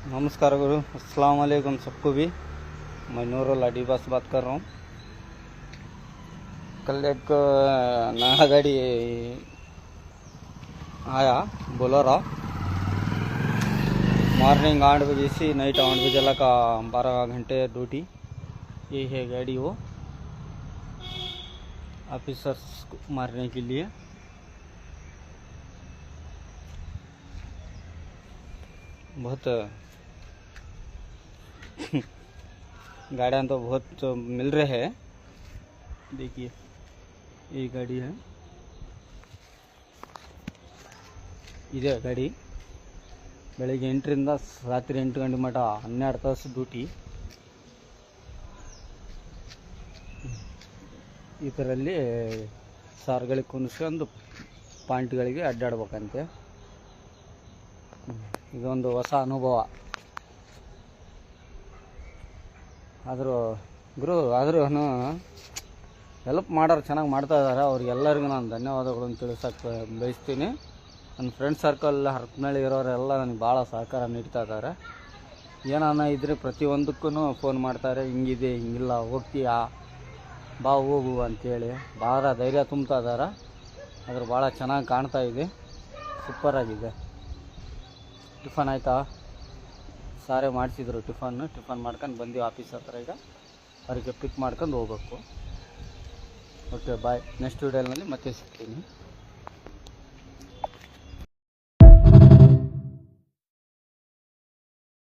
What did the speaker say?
नमस्कार गुरु, अस्सलाम वालेकुम सबको भी। मैं नूरुल अडीबास बात कर रहा हूँ। कल एक नया गाड़ी आया बोलेरो। मॉर्निंग 8 बजे से नाइट 8 बजे तक का 12 घंटे ड्यूटी। ये है गाड़ी वो ऑफिसर्स को मारने के लिए। बहुत गाड़ियाँ तो बहुत मिल रहे हैं। देखिए ये गाड़ी है, ಇದೆ ಗಾಡಿ। ಬೆಳಿಗ್ಗೆ 8ರಿಂದ ರಾತ್ರಿ 8 ಗಂಟೆ ಮಟ 12 ತಾಸು ಡ್ಯೂಟಿ। ಇದರಲ್ಲಿ ಸಾರ್ಗಳಿಗೆ ಕುಣಿಸ್ಕೊಂಡು ಪಾಯಿಂಟ್ಗಳಿಗೆ ಅಡ್ಡಾಡ್ಬೇಕಂತೆ। ಇದೊಂದು ಹೊಸ ಅನುಭವ। ಆದರೂ ಹೆಲ್ಪ್ ಮಾಡೋರು ಚೆನ್ನಾಗಿ ಮಾಡ್ತಾ ಇದ್ದಾರೆ। ಅವ್ರಿಗೆಲ್ಲರಿಗೂ ನಾನು ಧನ್ಯವಾದಗಳನ್ನು ತಿಳಿಸೋಕ್ಕೆ ಬಯಸ್ತೀನಿ। ನನ್ನ ಫ್ರೆಂಡ್ ಸರ್ಕಲ್ ಹರಪನಹಳ್ಳಿ ಇರೋರೆಲ್ಲ ನನಗೆ ಭಾಳ ಸಹಕಾರ ನೀಡ್ತಾ ಇದ್ದಾರೆ। ಏನಾನ ಇದ್ದರೆ ಪ್ರತಿಯೊಂದಕ್ಕೂ ಫೋನ್ ಮಾಡ್ತಾರೆ, ಹಿಂಗಿದೆ ಹಿಂಗಿಲ್ಲ ಹೋಗ್ತೀಯಾ ಬಾ ಹೋಗು ಅಂಥೇಳಿ ಭಾಳ ಧೈರ್ಯ ತುಂಬ್ತಾ ಇದ್ದಾರೆ। ಅದ್ರ ಭಾಳ ಚೆನ್ನಾಗಿ ಕಾಣ್ತಾ ಇದೆ, ಸೂಪರಾಗಿದೆ। ಟಿಫನ್ ಆಯಿತಾ? ಸಾರೇ ಮಾಡಿಸಿದ್ರು ಟಿಫನ್ ಮಾಡ್ಕೊಂಡು ಬಂದು ಆಫೀಸ್ ಹತ್ರ। ಈಗ ಅವರಿಗೆ ಪಿಕ್ ಮಾಡ್ಕೊಂಡು ಹೋಗ್ಬೇಕು। ಓಕೆ ಬಾಯ್, ನೆಕ್ಸ್ಟ್ ವಿಡಿಯೋನಲ್ಲಿ ಮತ್ತೆ ಸಿಗ್ತೀನಿ।